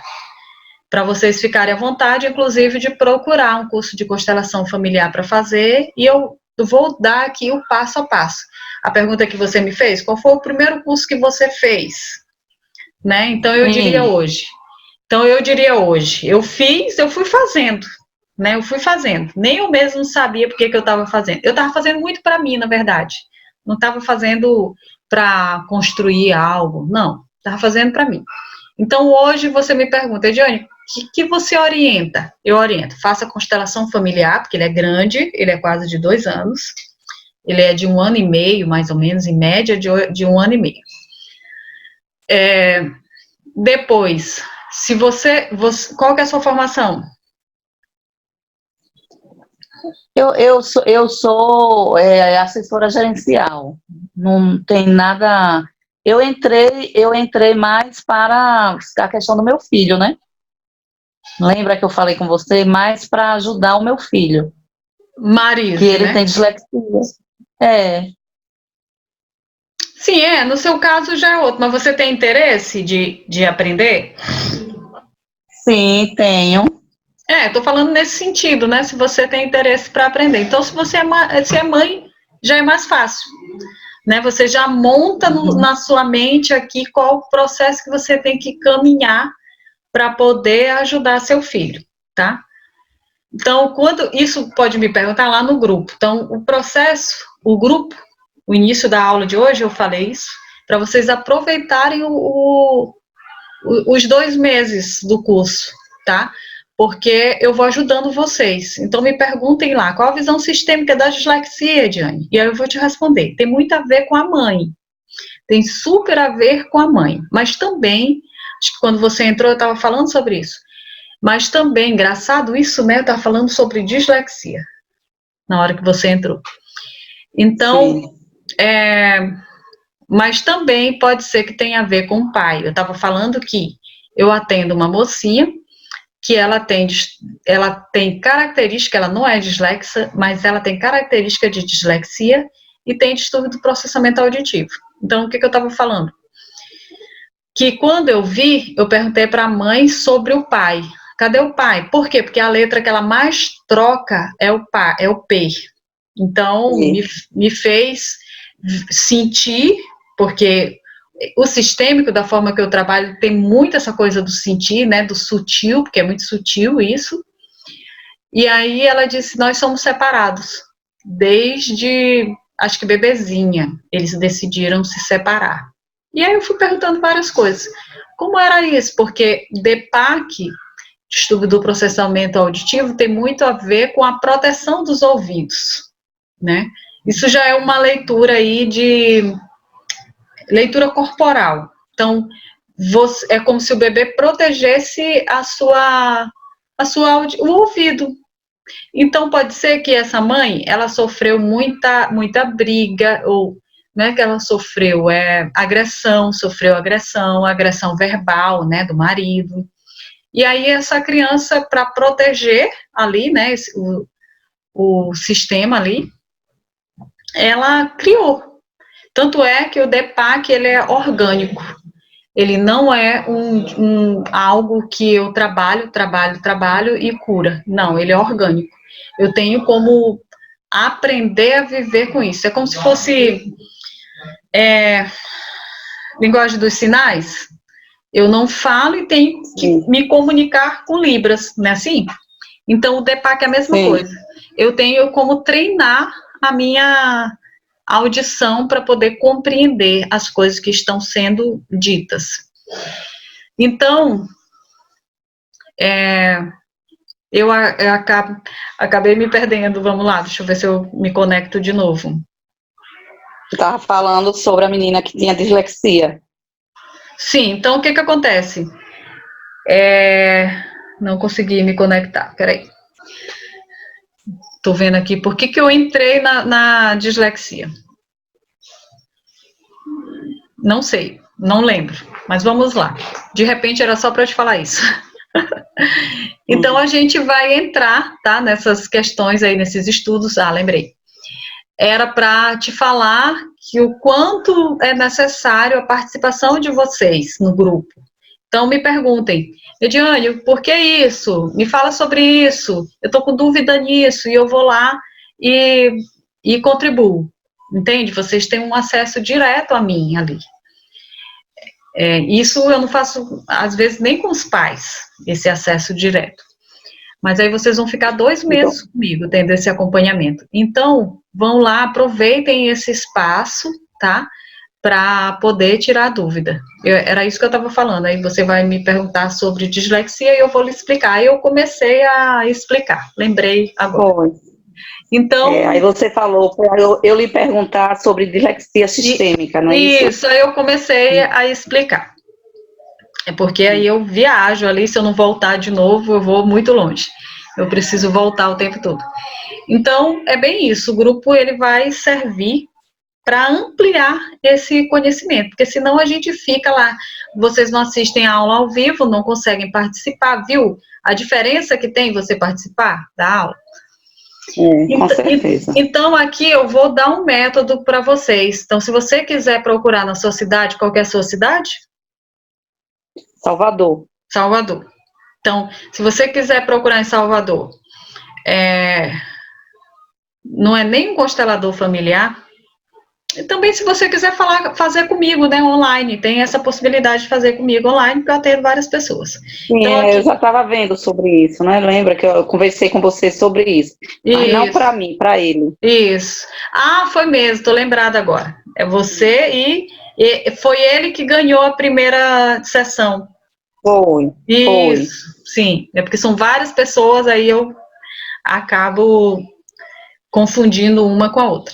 para vocês ficarem à vontade, inclusive, de procurar um curso de constelação familiar para fazer, e eu vou dar aqui o passo a passo. A pergunta que você me fez, qual foi o primeiro curso que você fez? Né? Então, eu diria hoje. Eu fui fazendo, né? Eu fui fazendo. Nem eu mesmo sabia por que eu estava fazendo. Eu estava fazendo muito para mim, na verdade. Não estava fazendo para construir algo, não. Estava fazendo para mim. Então, hoje você me pergunta, Ediane, o que você orienta? Eu oriento, faça constelação familiar, porque ele é grande, ele é quase de 2 anos, ele é de 1 ano e meio, mais ou menos, em média de 1 ano e meio. Depois, se qual que é a sua formação? Eu sou assessora gerencial, não tem nada... Eu entrei mais para a questão do meu filho, né? Lembra que eu falei com você? Mais para ajudar o meu filho. Marisa, que ele tem dislexia. Sim, no seu caso já é outro, mas você tem interesse de aprender? Sim, tenho. Tô falando nesse sentido, né? Se você tem interesse para aprender. Então, se é mãe, já é mais fácil, né? Você já monta na sua mente aqui qual o processo que você tem que caminhar para poder ajudar seu filho, tá? Então, quando isso pode me perguntar lá no grupo. Então, o processo, o grupo, o início da aula de hoje eu falei isso, para vocês aproveitarem os 2 meses do curso, tá? Porque eu vou ajudando vocês. Então, me perguntem lá, qual a visão sistêmica da dislexia, Ediane? E aí eu vou te responder. Tem muito a ver com a mãe. Tem super a ver com a mãe. Mas também, acho que quando você entrou, eu estava falando sobre isso. Mas também, engraçado isso, né? Eu estava falando sobre dislexia na hora que você entrou. Então, mas também pode ser que tenha a ver com o pai. Eu estava falando que eu atendo uma mocinha que ela tem característica, ela não é dislexa, mas ela tem característica de dislexia e tem distúrbio do processamento auditivo. Então, o que eu estava falando? Que quando eu vi, eu perguntei para a mãe sobre o pai. Cadê o pai? Por quê? Porque a letra que ela mais troca é o P. Então, me fez sentir, porque o sistêmico, da forma que eu trabalho, tem muito essa coisa do sentir, né, do sutil, porque é muito sutil isso. E aí ela disse, nós somos separados. Desde, acho que bebezinha, eles decidiram se separar. E aí eu fui perguntando várias coisas. Como era isso? Porque DPAC, distúrbio do processamento auditivo, tem muito a ver com a proteção dos ouvidos, né? Isso já é uma leitura aí de leitura corporal. Então, é como se o bebê protegesse o ouvido. Então, pode ser que essa mãe, ela sofreu muita briga, ou não é que ela sofreu agressão verbal, né, do marido. E aí essa criança, para proteger ali, né, o sistema ali, ela criou. Tanto é que o DPAC, ele é orgânico. Ele não é algo que eu trabalho e cura. Não, ele é orgânico. Eu tenho como aprender a viver com isso. É como se fosse linguagem dos sinais. Eu não falo e tenho que me comunicar com Libras, não é assim? Então, o DPAC é a mesma coisa. Eu tenho como treinar a minha audição para poder compreender as coisas que estão sendo ditas. Então, eu acabei me perdendo. Vamos lá, deixa eu ver se eu me conecto de novo. Você estava falando sobre a menina que tinha dislexia. Sim, então o que acontece? Não consegui me conectar, peraí. Estou vendo aqui por que eu entrei na dislexia. Não sei, não lembro, mas vamos lá. De repente era só para eu te falar isso. Então a gente vai entrar, tá, nessas questões aí, nesses estudos. Lembrei. Era para te falar que o quanto é necessário a participação de vocês no grupo. Então me perguntem, Ediane, por que isso? Me fala sobre isso. Eu estou com dúvida nisso e eu vou lá e contribuo. Entende? Vocês têm um acesso direto a mim ali. Isso eu não faço, às vezes, nem com os pais, esse acesso direto. Mas aí vocês vão ficar 2 meses comigo, tendo esse acompanhamento. Então, vão lá, aproveitem esse espaço, tá? Para poder tirar a dúvida. Era isso que eu estava falando. Aí você vai me perguntar sobre dislexia e eu vou lhe explicar. Aí eu comecei a explicar, lembrei agora. Foi. Então, aí você falou para eu lhe perguntar sobre dislexia sistêmica, não é isso? Isso, aí eu comecei a explicar. É porque aí eu viajo ali, se eu não voltar de novo, eu vou muito longe. Eu preciso voltar o tempo todo. Então, é bem isso. O grupo, ele vai servir para ampliar esse conhecimento, porque senão a gente fica lá, vocês não assistem a aula ao vivo, não conseguem participar, viu? A diferença que tem você participar da aula. Com certeza. Então, aqui eu vou dar um método para vocês. Então, se você quiser procurar na sua cidade, qual que é a sua cidade? Salvador. Salvador. Então, se você quiser procurar em Salvador, não é nem um constelador familiar, E também, se você quiser fazer comigo, né, online, tem essa possibilidade de fazer comigo online, porque eu atendo várias pessoas. Sim, Então, aqui, eu já estava vendo sobre isso, né? Lembra que eu conversei com você sobre isso. Mas não para mim, para ele. Isso. Ah, foi mesmo, tô lembrada agora. É você e foi ele que ganhou a primeira sessão. Foi. Isso, sim. É porque são várias pessoas, aí eu acabo confundindo uma com a outra.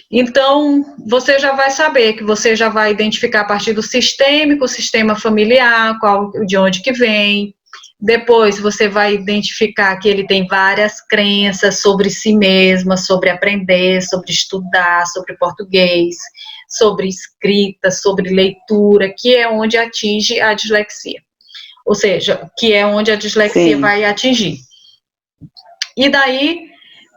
Então, você já vai saber que você já vai identificar a partir do sistêmico, o sistema familiar, de onde que vem. Depois, você vai identificar que ele tem várias crenças sobre si mesma, sobre aprender, sobre estudar, sobre português, sobre escrita, sobre leitura, que é onde atinge a dislexia. Ou seja, que é onde a dislexia Sim. vai atingir. E daí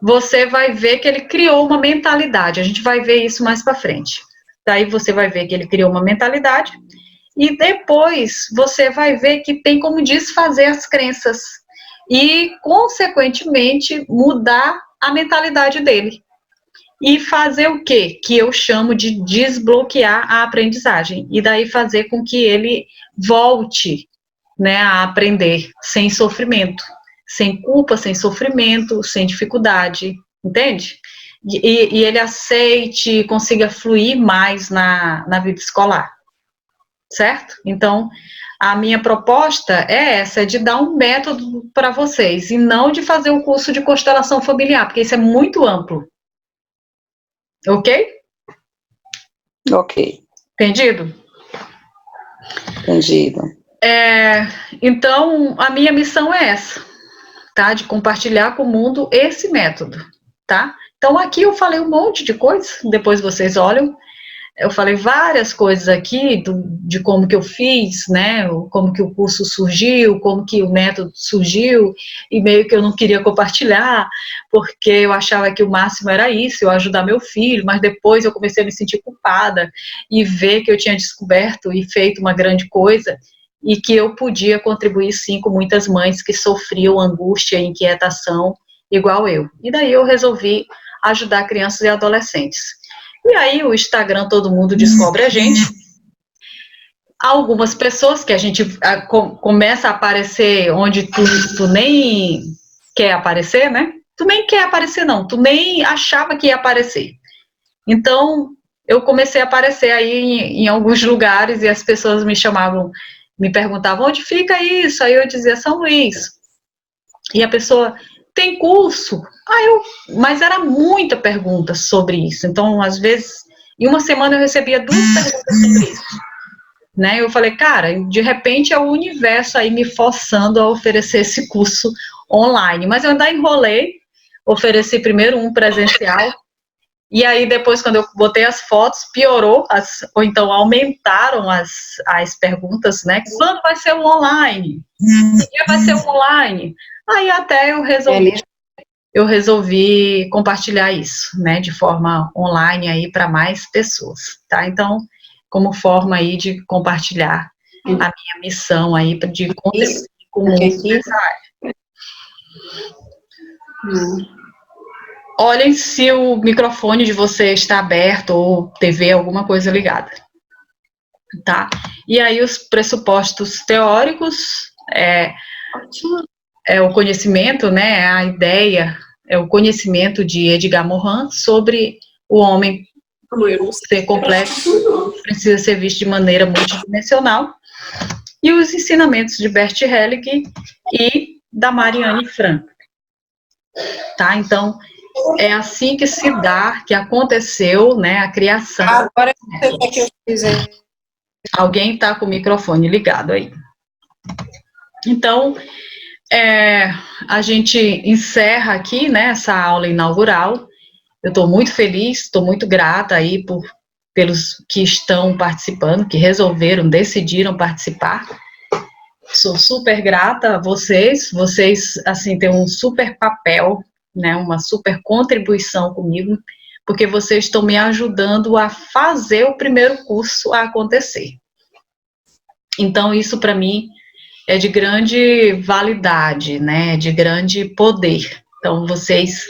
você vai ver que ele criou uma mentalidade. A gente vai ver isso mais para frente. Daí você vai ver que ele criou uma mentalidade e depois você vai ver que tem como desfazer as crenças e, consequentemente, mudar a mentalidade dele. E fazer o quê? Que eu chamo de desbloquear a aprendizagem. E daí fazer com que ele volte, né, a aprender sem sofrimento. Sem culpa, sem sofrimento, sem dificuldade, entende? E ele aceite, consiga fluir mais na vida escolar, certo? Então, a minha proposta é essa, é de dar um método para vocês, e não de fazer um curso de constelação familiar, porque isso é muito amplo. Ok? Ok. Entendido? Entendido. Então, a minha missão é essa. Tá? De compartilhar com o mundo esse método, tá? Então, aqui eu falei um monte de coisa, depois vocês olham, eu falei várias coisas aqui de como que eu fiz, né, como que o curso surgiu, como que o método surgiu, e meio que eu não queria compartilhar, porque eu achava que o máximo era isso, eu ajudar meu filho, mas depois eu comecei a me sentir culpada, e ver que eu tinha descoberto e feito uma grande coisa, e que eu podia contribuir sim com muitas mães que sofriam angústia e inquietação igual eu. E daí eu resolvi ajudar crianças e adolescentes. E aí o Instagram, todo mundo descobre a gente. Algumas pessoas que a gente começa a aparecer onde tu nem quer aparecer, né? Tu nem quer aparecer não, tu nem achava que ia aparecer. Então, eu comecei a aparecer aí em alguns lugares e as pessoas me chamavam, me perguntavam, onde fica isso? Aí eu dizia, São Luís. E a pessoa, tem curso? Mas era muita pergunta sobre isso. Então, às vezes, em uma semana eu recebia 2 perguntas sobre isso. Né? Eu falei, cara, de repente é o universo aí me forçando a oferecer esse curso online. Mas eu ainda enrolei, ofereci primeiro um presencial, e aí depois, quando eu botei as fotos, piorou, ou então aumentaram as perguntas, né? Quando vai ser o online? Que dia vai ser o online? Aí até eu resolvi compartilhar isso, né? De forma online aí para mais pessoas, tá? Então, como forma aí de compartilhar a minha missão aí de contribuir com o mundo nessa área. Olhem se o microfone de você está aberto ou TV, alguma coisa ligada, tá? E aí os pressupostos teóricos é o conhecimento, né? A ideia é o conhecimento de Edgar Morin sobre o homem ser complexo, precisa ser visto de maneira multidimensional, e os ensinamentos de Bert Hellinger e da Marianne Frank, tá? Então, é assim que se dá, que aconteceu, né, a criação. Agora eu sei o que é que eu fizer. Alguém está com o microfone ligado aí. Então, a gente encerra aqui, né, essa aula inaugural. Eu estou muito feliz, estou muito grata aí pelos que estão participando, que decidiram participar. Sou super grata a vocês, assim, têm um super papel, né, uma super contribuição comigo, porque vocês estão me ajudando a fazer o primeiro curso a acontecer. Então, isso para mim é de grande validade, né, de grande poder. Então, vocês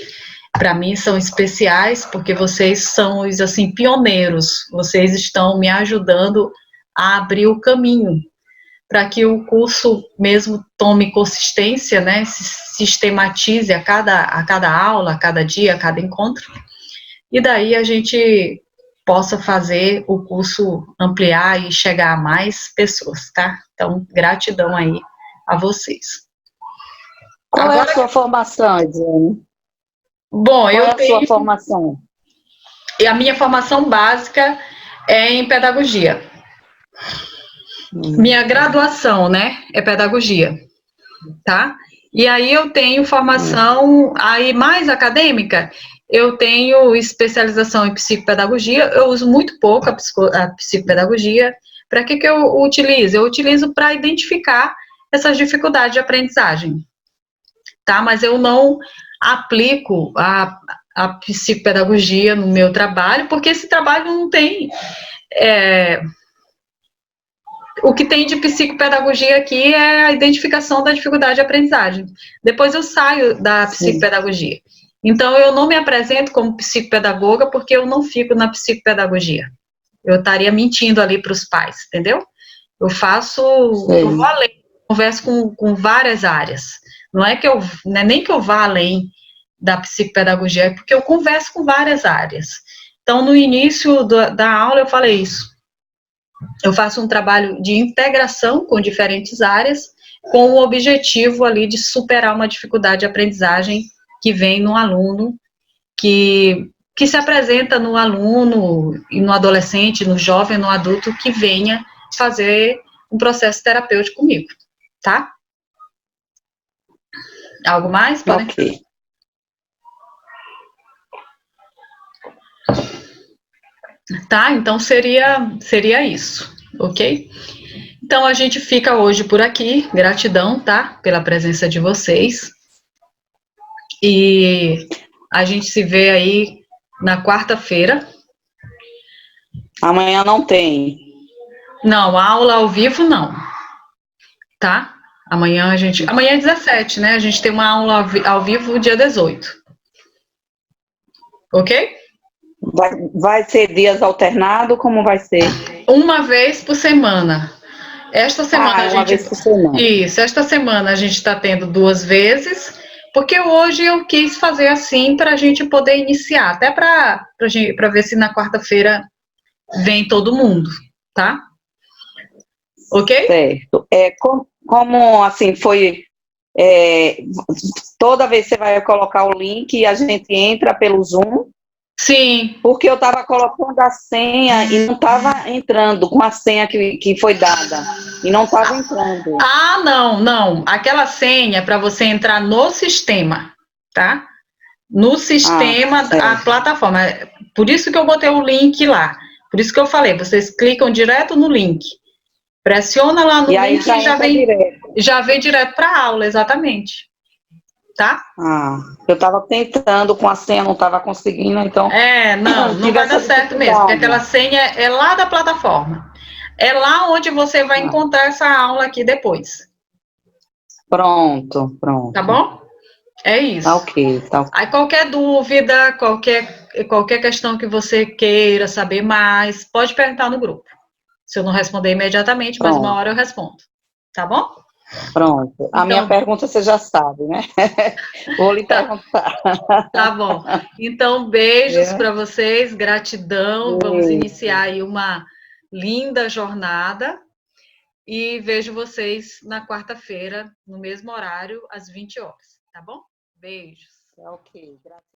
para mim são especiais, porque vocês são os, assim, pioneiros, vocês estão me ajudando a abrir o caminho, para que o curso mesmo tome consistência, né, se sistematize a cada aula, a cada dia, a cada encontro, e daí a gente possa fazer o curso ampliar e chegar a mais pessoas, tá? Então, gratidão aí a vocês. Qual é Agora, a sua formação, Ediane? bom, Qual é eu a tenho, sua formação? e a minha formação básica é em pedagogia. Minha graduação, né, é pedagogia, tá? E aí eu tenho formação aí mais acadêmica, eu tenho especialização em psicopedagogia, eu uso muito pouco a psicopedagogia. Para que eu utilizo? Eu utilizo para identificar essas dificuldades de aprendizagem, tá? Mas eu não aplico a psicopedagogia no meu trabalho, porque esse trabalho não tem... o que tem de psicopedagogia aqui é a identificação da dificuldade de aprendizagem. Depois eu saio da psicopedagogia. Então, eu não me apresento como psicopedagoga porque eu não fico na psicopedagogia. Eu estaria mentindo ali para os pais, entendeu? Eu vou além, converso com várias áreas. Não é nem que eu vá além da psicopedagogia, é porque eu converso com várias áreas. Então, no início da aula, eu falei isso. Eu faço um trabalho de integração com diferentes áreas, com o objetivo ali de superar uma dificuldade de aprendizagem que vem no aluno, que se apresenta no aluno e no adolescente, no jovem, no adulto, que venha fazer um processo terapêutico comigo, tá? Algo mais? Podem... Ok. Tá, então seria isso, ok? Então a gente fica hoje por aqui, gratidão, tá? Pela presença de vocês. E a gente se vê aí na quarta-feira. Amanhã não tem. Não, aula ao vivo não, tá? Amanhã é 17, né? A gente tem uma aula ao vivo dia 18. Ok? Vai ser dias alternados? Como vai ser? Uma vez por semana. Esta semana uma vez por semana. Isso, esta semana a gente está tendo 2 vezes, porque hoje eu quis fazer assim para a gente poder iniciar, até para ver se na quarta-feira vem todo mundo, tá? Ok? Certo. Como assim foi? Toda vez você vai colocar o link e a gente entra pelo Zoom? Sim. Porque eu estava colocando a senha e não estava entrando com a senha que foi dada. E não estava entrando. Ah, não. Aquela senha é para você entrar no sistema, tá? No sistema, a plataforma. Por isso que eu botei o link lá. Por isso que eu falei, vocês clicam direto no link. Pressiona lá no link e já vem direto para a aula, exatamente. Tá? Eu estava tentando com a senha, não estava conseguindo, então... Não vai dar certo mesmo, porque aquela senha é lá da plataforma. É lá onde você vai encontrar essa aula aqui depois. Pronto. Tá bom? É isso. Tá ok. Aí qualquer dúvida, qualquer questão que você queira saber mais, pode perguntar no grupo. Se eu não responder imediatamente, mas uma hora eu respondo. Tá bom? Pronto. Então, a minha pergunta você já sabe, né? Vou lhe perguntar. Tá bom. Então, beijos para vocês, gratidão. Vamos iniciar aí uma linda jornada. E vejo vocês na quarta-feira, no mesmo horário, às 20 horas. Tá bom? Beijos. Ok, graças.